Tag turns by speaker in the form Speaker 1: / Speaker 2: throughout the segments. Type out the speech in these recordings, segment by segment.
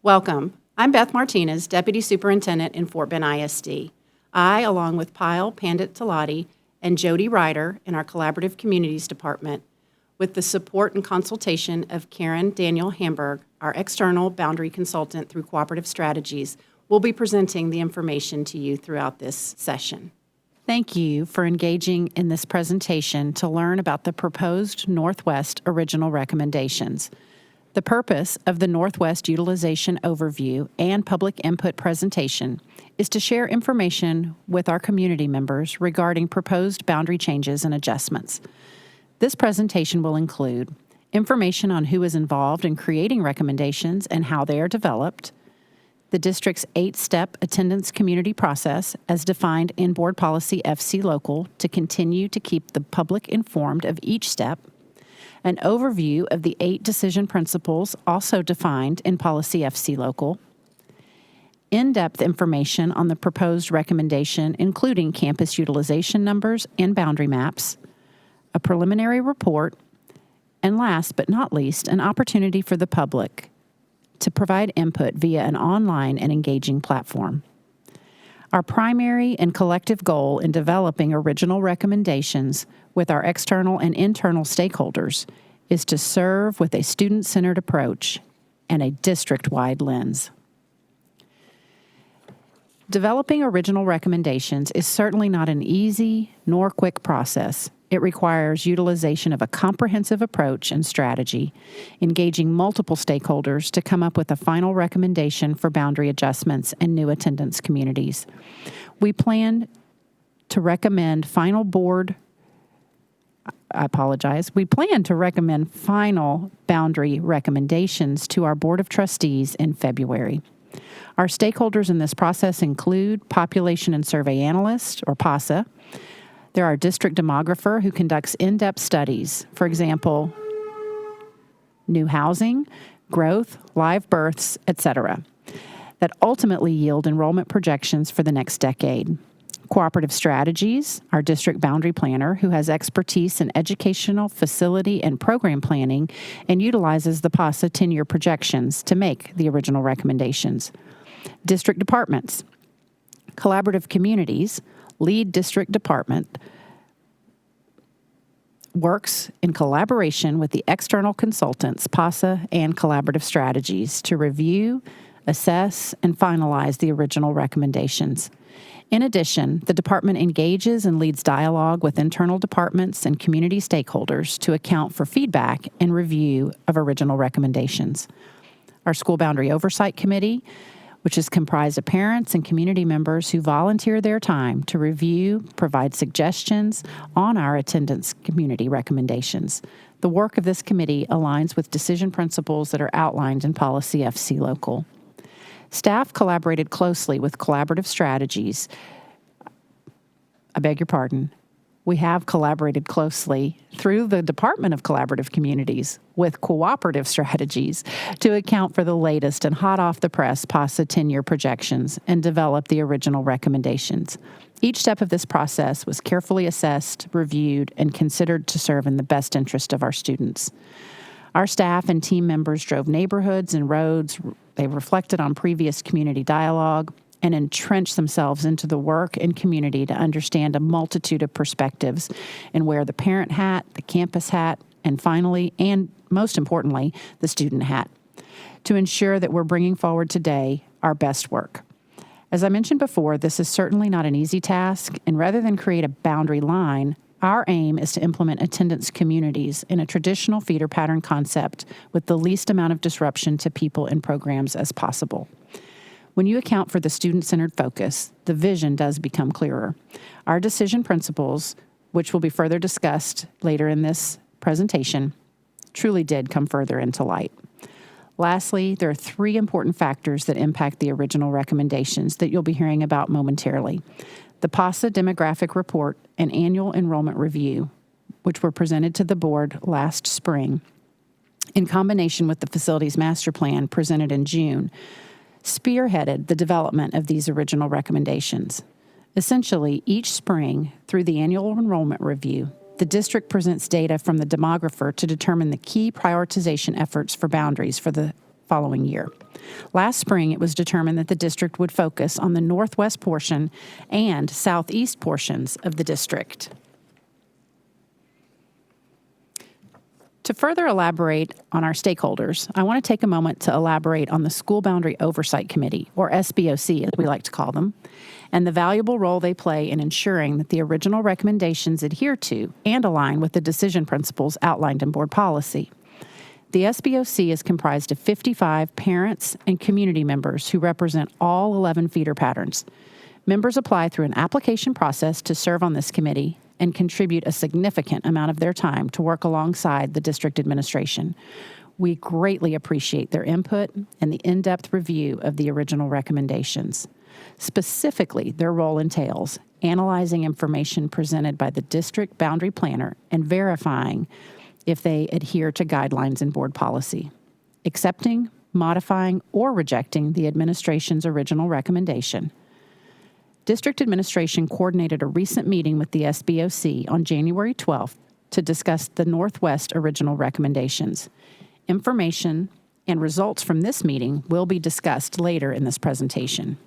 Speaker 1: Welcome. I'm Beth Martinez, Deputy Superintendent in Fort Bend ISD. I, along with Pyle Pandit Talati and Jody Ryder in our Collaborative Communities Department, with the support and consultation of Karen Daniel Hamburg, our external boundary consultant through Cooperative Strategies, will be presenting the information to you throughout this session. Thank you for engaging in this presentation to learn about the proposed Northwest Original Recommendations. The purpose of the Northwest Utilization Overview and Public Input presentation is to share information with our community members regarding proposed boundary changes and adjustments. This presentation will include information on who is involved in creating recommendations and how they are developed, the district's 8-step attendance community process as defined in Board Policy FC Local to continue to keep the public informed of each step, an overview of the 8 decision principles also defined in Policy FC Local, in-depth information on the proposed recommendation including campus utilization numbers and boundary maps, a preliminary report, and last but not least, an opportunity for the public to provide input via an online and engaging platform. Our primary and collective goal in developing original recommendations with our external and internal stakeholders is to serve with a student-centered approach and a district-wide lens. Developing original recommendations is certainly not an easy nor quick process. It requires utilization of a comprehensive approach and strategy, engaging multiple stakeholders to come up with a final recommendation for boundary adjustments and new attendance communities. We plan to recommend final boundary recommendations to our Board of Trustees in February. Our stakeholders in this process include Population and Survey Analyst, or PASA. There are district demographer who conducts in-depth studies, for example, new housing, growth, live births, etc., that ultimately yield enrollment projections for the next decade. Cooperative Strategies, our district boundary planner who has expertise in educational, facility, and program planning and utilizes the PASA 10-year projections to make the original recommendations. District departments, Collaborative Communities, lead district department works in collaboration with the external consultants, PASA and Collaborative Strategies, to review, assess, and finalize the original recommendations. In addition, the department engages and leads dialogue with internal departments and community stakeholders to account for feedback and review of original recommendations. Our School Boundary Oversight Committee, which is comprised of parents and community members who volunteer their time to review, provide suggestions on our attendance community recommendations. The work of this committee aligns with decision principles that are outlined in Policy FC Local. Staff collaborated closely with Collaborative Strategies. We have collaborated closely through the Department of Collaborative Communities with Cooperative Strategies to account for the latest and hot-off-the-press PASA 10-year projections and develop the original recommendations. Each step of this process was carefully assessed, reviewed, and considered to serve in the best interest of our students. Our staff and team members drove neighborhoods and roads. They reflected on previous community dialogue and entrenched themselves into the work and community to understand a multitude of perspectives and wear the parent hat, the campus hat, and finally, and most importantly, the student hat, to ensure that we're bringing forward today our best work. As I mentioned before, this is certainly not an easy task, and rather than create a boundary line, our aim is to implement attendance communities in a traditional feeder pattern concept with the least amount of disruption to people and programs as possible. When you account for the student-centered focus, the vision does become clearer. Our decision principles, which will be further discussed later in this presentation, truly did come further into light. Lastly, there are 3 important factors that impact the original recommendations that you'll be hearing about momentarily. The PASA demographic report and annual enrollment review, which were presented to the board last spring, in combination with the facilities master plan presented in June, spearheaded the development of these original recommendations. Essentially, each spring, through the annual enrollment review, the district presents data from the demographer to determine the key prioritization efforts for boundaries for the following year. Last spring, it was determined that the district would focus on the northwest portion and southeast portions of the district. To further elaborate on our stakeholders, I want to take a moment to elaborate on the School Boundary Oversight Committee, or SBOC as we like to call them, and the valuable role they play in ensuring that the original recommendations adhere to and align with the decision principles outlined in board policy. The SBOC is comprised of 55 parents and community members who represent all 11 feeder patterns. Members apply through an application process to serve on this committee and contribute a significant amount of their time to work alongside the district administration. We greatly appreciate their input and the in-depth review of the original recommendations. Specifically, their role entails analyzing information presented by the district boundary planner and verifying if they adhere to guidelines and board policy, accepting, modifying, or rejecting the administration's original recommendation. District administration coordinated a recent meeting with the SBOC on January 12th to discuss the Northwest original recommendations. Information and results from this meeting will be discussed later in this presentation.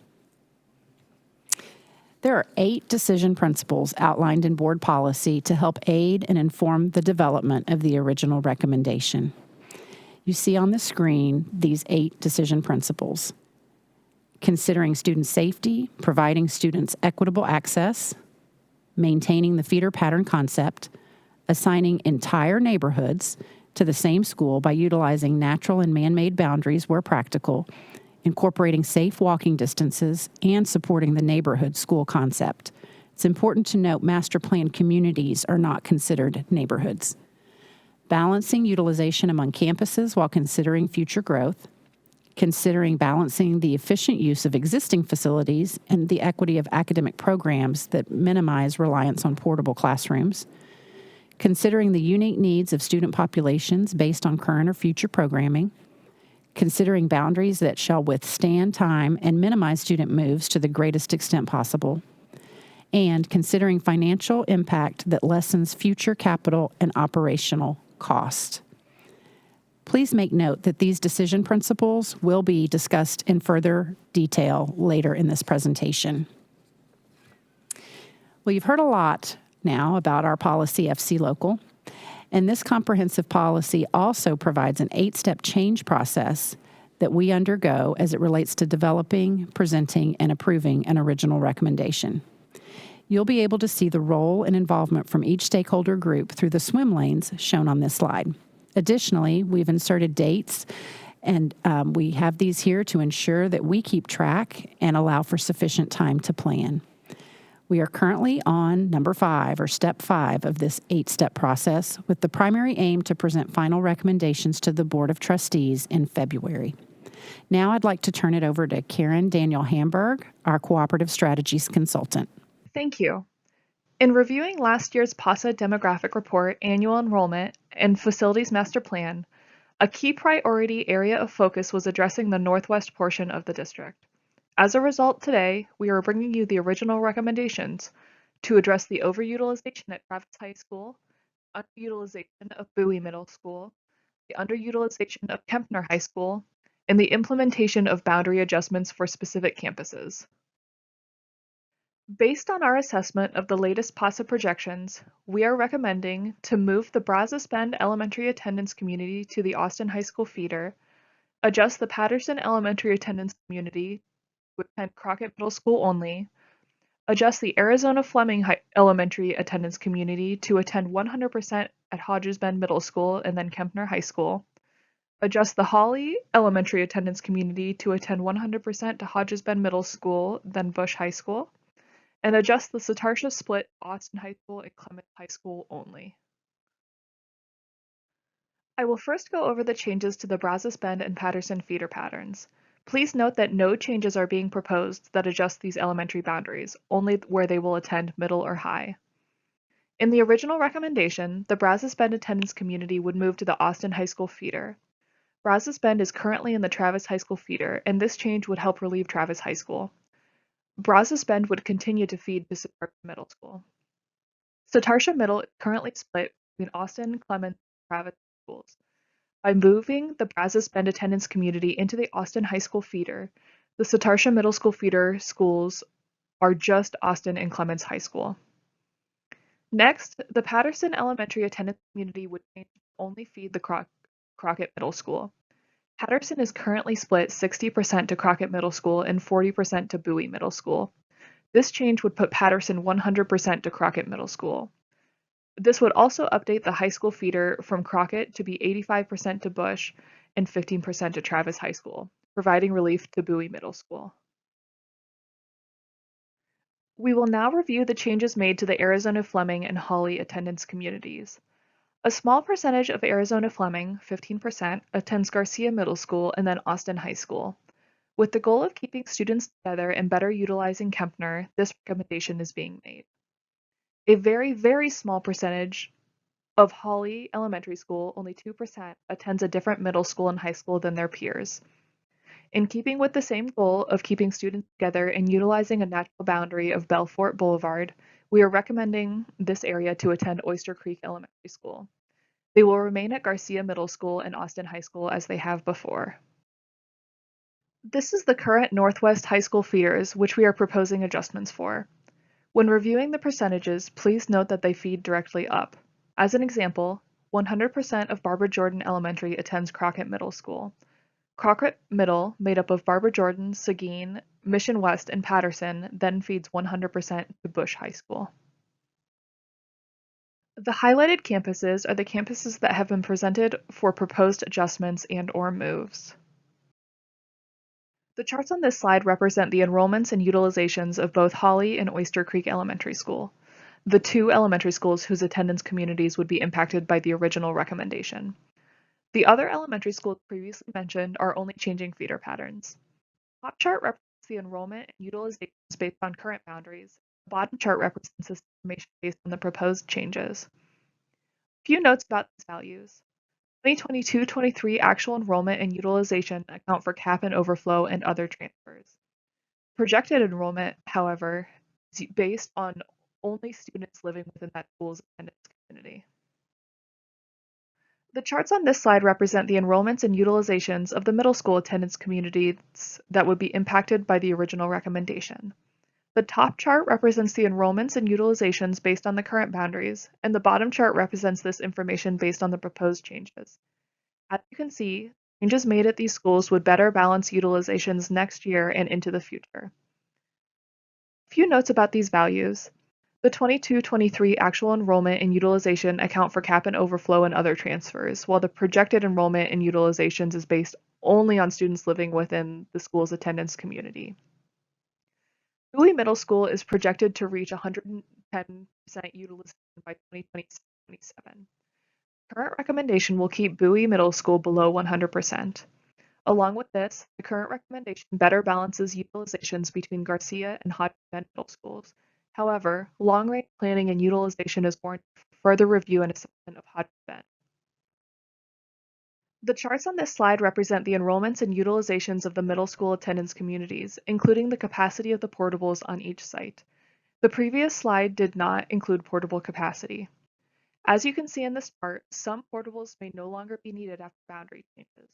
Speaker 1: There are 8 decision principles outlined in board policy to help aid and inform the development of the original recommendation. You see on the screen these 8 decision principles: considering student safety, providing students equitable access, maintaining the feeder pattern concept, assigning entire neighborhoods to the same school by utilizing natural and man-made boundaries where practical, incorporating safe walking distances, and supporting the neighborhood school concept. It's important to note master plan communities are not considered neighborhoods. Balancing utilization among campuses while considering future growth, considering balancing the efficient use of existing facilities and the equity of academic programs that minimize reliance on portable classrooms, considering the unique needs of student populations based on current or future programming, considering boundaries that shall withstand time and minimize student moves to the greatest extent possible, and considering financial impact that lessens future capital and operational cost. Please make note that these decision principles will be discussed in further detail later in this presentation. Well, you've heard a lot now about our policy FC Local, and this comprehensive policy also provides an 8-step change process that we undergo as it relates to developing, presenting, and approving an original recommendation. You'll be able to see the role and involvement from each stakeholder group through the swim lanes shown on this slide. Additionally, we've inserted dates, and we have these here to ensure that we keep track and allow for sufficient time to plan. We are currently on number 5, or step 5 of this 8-step process, with the primary aim to present final recommendations to the Board of Trustees in February. Now I'd like to turn it over to Karen Daniel Hamburg, our Cooperative Strategies Consultant.
Speaker 2: Thank you. In reviewing last year's PASA Demographic Report, Annual Enrollment, and Facilities Master Plan, a key priority area of focus was addressing the northwest portion of the district. As a result, today, we are bringing you the original recommendations to address the overutilization at Travis High School, underutilization of Bowie Middle School, the underutilization of Kempner High School, and the implementation of boundary adjustments for specific campuses. Based on our assessment of the latest PASA projections, we are recommending to move the Brazos Bend Elementary Attendance Community to the Austin High School feeder, adjust the Patterson Elementary Attendance Community to attend Crockett Middle School only, adjust the Arizona Fleming Elementary Attendance Community to attend 100% at Hodges Bend Middle School and then Kempner High School, adjust the Holly Elementary Attendance Community to attend 100% to Hodges Bend Middle School, then Bush High School, and adjust the Satartia split Austin High School and Clements High School only. I will first go over the changes to the Brazos Bend and Patterson feeder patterns. Please note that no changes are being proposed that adjust these elementary boundaries, only where they will attend middle or high. In the original recommendation, the Brazos Bend attendance community would move to the Austin High School feeder. Brazos Bend is currently in the Travis High School feeder, and this change would help relieve Travis High School. Brazos Bend would continue to feed to Satartia Middle School. Satartia Middle is currently split between Austin, Clements, and Travis schools. By moving the Brazos Bend attendance community into the Austin High School feeder, the Satarsha Middle School feeder schools are just Austin and Clements High School. Next, the Patterson Elementary attendance community would change to only feed the Crockett Middle School. Patterson is currently split 60% to Crockett Middle School and 40% to Bowie Middle School. This change would put Patterson 100% to Crockett Middle School. This would also update the high school feeder from Crockett to be 85% to Bush and 15% to Travis High School, providing relief to Bowie Middle School. We will now review the changes made to the Arizona Fleming and Hawley attendance communities. A small percentage of Arizona Fleming, 15%, attends Garcia Middle School and then Austin High School. With the goal of keeping students together and better utilizing Kempner, this recommendation is being made. A very, very small percentage of Hawley Elementary School, only 2%, attends a different middle school and high school than their peers. In keeping with the same goal of keeping students together and utilizing a natural boundary of Belfort Boulevard, we are recommending this area to attend Oyster Creek Elementary School. They will remain at Garcia Middle School and Austin High School as they have before. This is the current Northwest High School feeders, which we are proposing adjustments for. When reviewing the percentages, please note that they feed directly up. As an example, 100% of Barbara Jordan Elementary attends Crockett Middle School. Crockett Middle, made up of Barbara Jordan, Seguin, Mission West, and Patterson, then feeds 100% to Bush High School. The highlighted campuses are the campuses that have been presented for proposed adjustments and/or moves. The charts on this slide represent the enrollments and utilizations of both Hawley and Oyster Creek Elementary School, the two elementary schools whose attendance communities would be impacted by the original recommendation. The other elementary schools previously mentioned are only changing feeder patterns. The top chart represents the enrollment and utilizations based on current boundaries. The bottom chart represents this information based on the proposed changes. A few notes about these values. 2022-23 actual enrollment and utilization account for cap and overflow and other transfers. Projected enrollment, however, is based on only students living within that school's attendance community. The charts on this slide represent the enrollments and utilizations of the middle school attendance communities that would be impacted by the original recommendation. The top chart represents the enrollments and utilizations based on the current boundaries, and the bottom chart represents this information based on the proposed changes. As you can see, changes made at these schools would better balance utilizations next year and into the future. A few notes about these values. The 22-23 actual enrollment and utilization account for cap and overflow and other transfers, while the projected enrollment and utilizations is based only on students living within the school's attendance community. Bowie Middle School is projected to reach 110% utilization by 2027. Current recommendation will keep Bowie Middle School below 100%. Along with this, the current recommendation better balances utilizations between Garcia and Hodge Bend Middle Schools. However, long-range planning and utilization is warranted for further review and assessment of Hodge Bend. The charts on this slide represent the enrollments and utilizations of the middle school attendance communities, including the capacity of the portables on each site. The previous slide did not include portable capacity. As you can see in this chart, some portables may no longer be needed after boundary changes.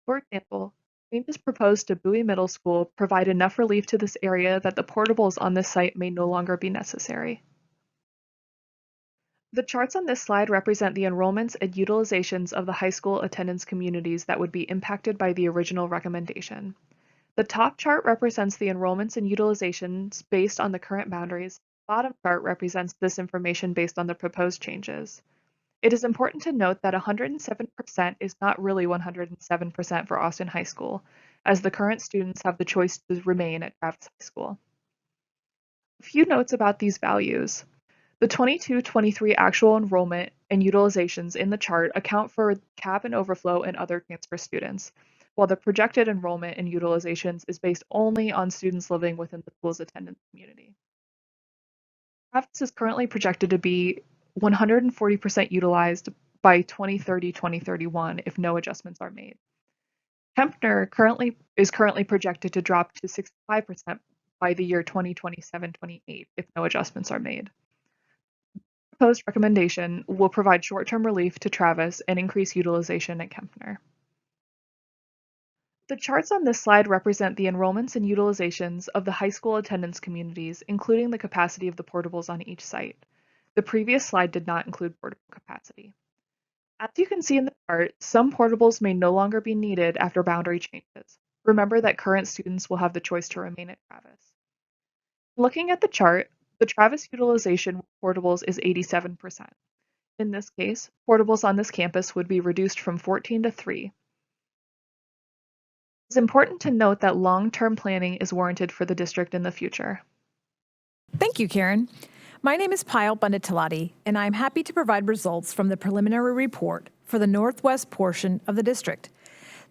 Speaker 2: For example, changes proposed to Bowie Middle School provide enough relief to this area that the portables on this site may no longer be necessary. The charts on this slide represent the enrollments and utilizations of the high school attendance communities that would be impacted by the original recommendation. The top chart represents the enrollments and utilizations based on the current boundaries. The bottom chart represents this information based on the proposed changes. It is important to note that 107% is not really 107% for Austin High School, as the current students have the choice to remain at Travis High School. A few notes about these values. The 22-23 actual enrollment and utilizations in the chart account for cap and overflow and other transfer students, while the projected enrollment and utilizations is based only on students living within the school's attendance community. Travis is currently projected to be 140% utilized by 2030-2031 if no adjustments are made. Kempner is currently projected to drop to 65% by the year 2027-28 if no adjustments are made. Proposed recommendation will provide short-term relief to Travis and increase utilization at Kempner. The charts on this slide represent the enrollments and utilizations of the high school attendance communities, including the capacity of the portables on each site. The previous slide did not include portable capacity. As you can see in the chart, some portables may no longer be needed after boundary changes. Remember that current students will have the choice to remain at Travis. Looking at the chart, the Travis utilization with portables is 87%. In this case, portables on this campus would be reduced from 14 to 3. It's important to note that long-term planning is warranted for the district in the future.
Speaker 3: Thank you, Karen. My name is Payal Banditalati, and I'm happy to provide results from the preliminary report for the northwest portion of the district.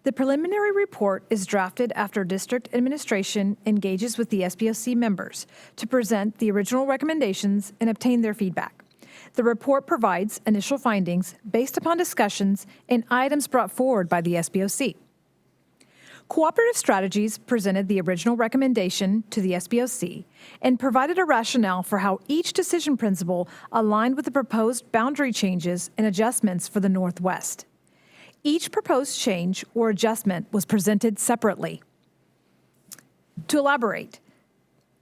Speaker 3: The preliminary report is drafted after district administration engages with the SBOC members to present the original recommendations and obtain their feedback. The report provides initial findings based upon discussions and items brought forward by the SBOC. Cooperative Strategies presented the original recommendation to the SBOC and provided a rationale for how each decision principle aligned with the proposed boundary changes and adjustments for the Northwest. Each proposed change or adjustment was presented separately. To elaborate,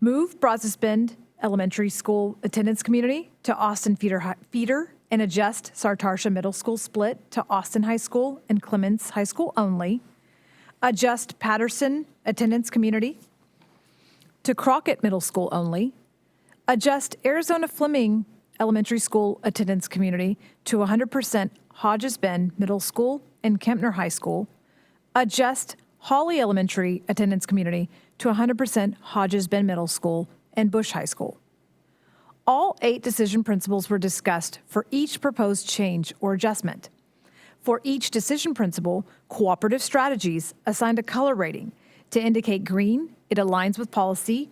Speaker 3: move Brazos Bend Elementary School attendance community to Austin feeder and adjust Sartarsha Middle School split to Austin High School and Clements High School only. Adjust Patterson attendance community to Crockett Middle School only. Adjust Arizona Fleming Elementary School attendance community to 100% Hodges Bend Middle School and Kempner High School. Adjust Hawley Elementary attendance community to 100% Hodges Bend Middle School and Bush High School. All 8 decision principles were discussed for each proposed change or adjustment. For each decision principle, Cooperative Strategies assigned a color rating. To indicate green, it aligns with policy,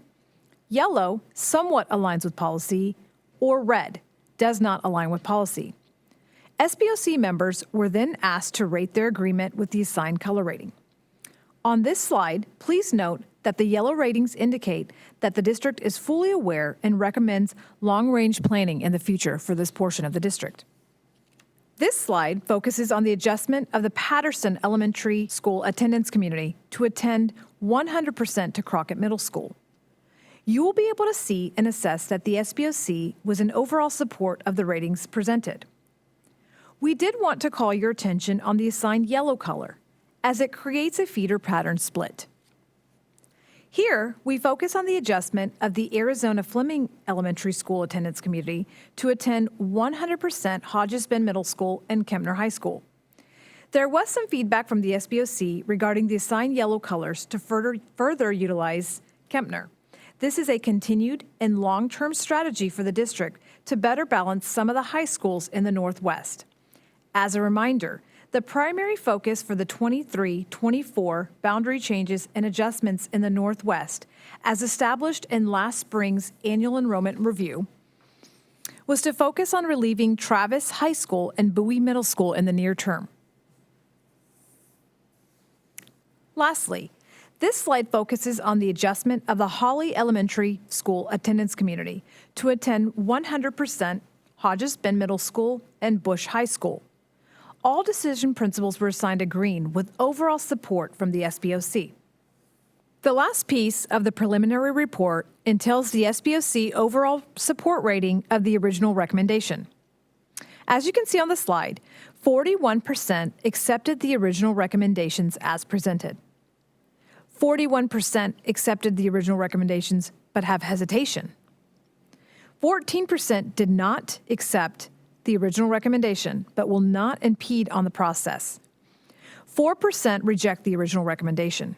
Speaker 3: yellow, somewhat aligns with policy, or red, does not align with policy. SBOC members were then asked to rate their agreement with the assigned color rating. On this slide, please note that the yellow ratings indicate that the district is fully aware and recommends long-range planning in the future for this portion of the district. This slide focuses on the adjustment of the Patterson Elementary School attendance community to attend 100% to Crockett Middle School. You will be able to see and assess that the SBOC was in overall support of the ratings presented. We did want to call your attention on the assigned yellow color, as it creates a feeder pattern split. Here, we focus on the adjustment of the Arizona Fleming Elementary School attendance community to attend 100% Hodges Bend Middle School and Kempner High School. There was some feedback from the SBOC regarding the assigned yellow colors to further utilize Kempner. This is a continued and long-term strategy for the district to better balance some of the high schools in the Northwest. As a reminder, the primary focus for the 23-24 boundary changes and adjustments in the Northwest, as established in last spring's annual enrollment review, was to focus on relieving Travis High School and Bowie Middle School in the near term. Lastly, this slide focuses on the adjustment of the Hawley Elementary School attendance community to attend 100% Hodges Bend Middle School and Bush High School. All decision principles were assigned a green with overall support from the SBOC. The last piece of the preliminary report entails the SBOC overall support rating of the original recommendation. As you can see on the slide, 41% accepted the original recommendations as presented. 41% accepted the original recommendations but have hesitation. 14% did not accept the original recommendation, but will not impede on the process. 4% reject the original recommendation.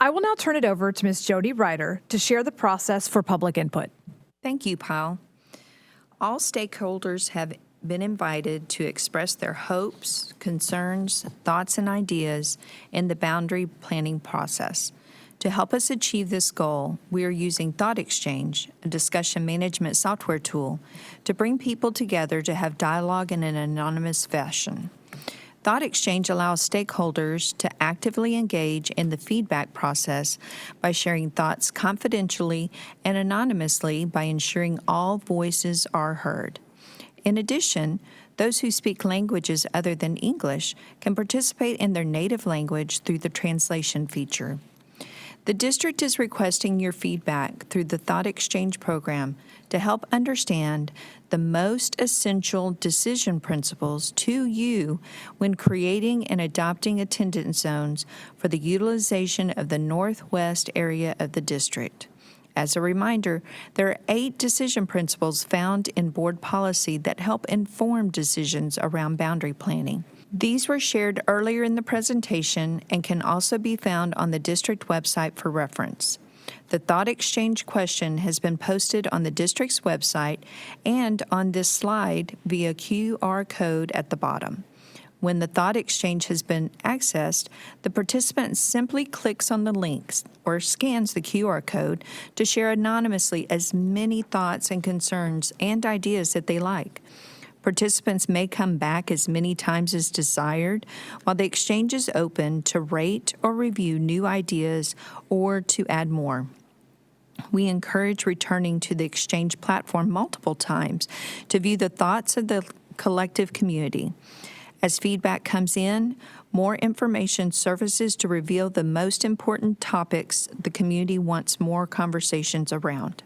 Speaker 3: I will now turn it over to Ms. Jody Ryder to share the process for public input.
Speaker 4: Thank you, Pyle. All stakeholders have been invited to express their hopes, concerns, thoughts, and ideas in the boundary planning process. To help us achieve this goal, we are using Thought Exchange, a discussion management software tool, to bring people together to have dialogue in an anonymous fashion. Thought Exchange allows stakeholders to actively engage in the feedback process by sharing thoughts confidentially and anonymously by ensuring all voices are heard. In addition, those who speak languages other than English can participate in their native language through the translation feature. The district is requesting your feedback through the Thought Exchange program to help understand the most essential decision principles to you when creating and adopting attendance zones for the utilization of the northwest area of the district. As a reminder, there are 8 decision principles found in board policy that help inform decisions around boundary planning. These were shared earlier in the presentation and can also be found on the district website for reference. The Thought Exchange question has been posted on the district's website and on this slide via QR code at the bottom. When the Thought Exchange has been accessed, the participant simply clicks on the links or scans the QR code to share anonymously as many thoughts and concerns and ideas that they like. Participants may come back as many times as desired, while the exchange is open to rate or review new ideas or to add more. We encourage returning to the exchange platform multiple times to view the thoughts of the collective community. As feedback comes in, more information surfaces to reveal the most important topics the community wants more conversations around.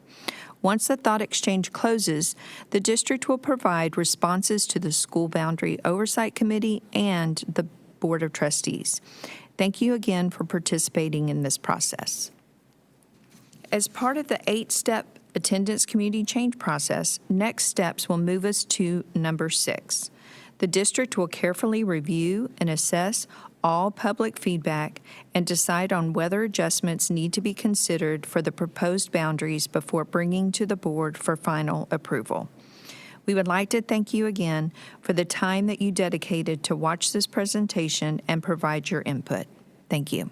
Speaker 4: Once the Thought Exchange closes, the district will provide responses to the School Boundary Oversight Committee and the Board of Trustees. Thank you again for participating in this process. As part of the 8-step attendance community change process, next steps will move us to number 6. The district will carefully review and assess all public feedback and decide on whether adjustments need to be considered for the proposed boundaries before bringing to the board for final approval. We would like to thank you again for the time that you dedicated to watch this presentation and provide your input. Thank you.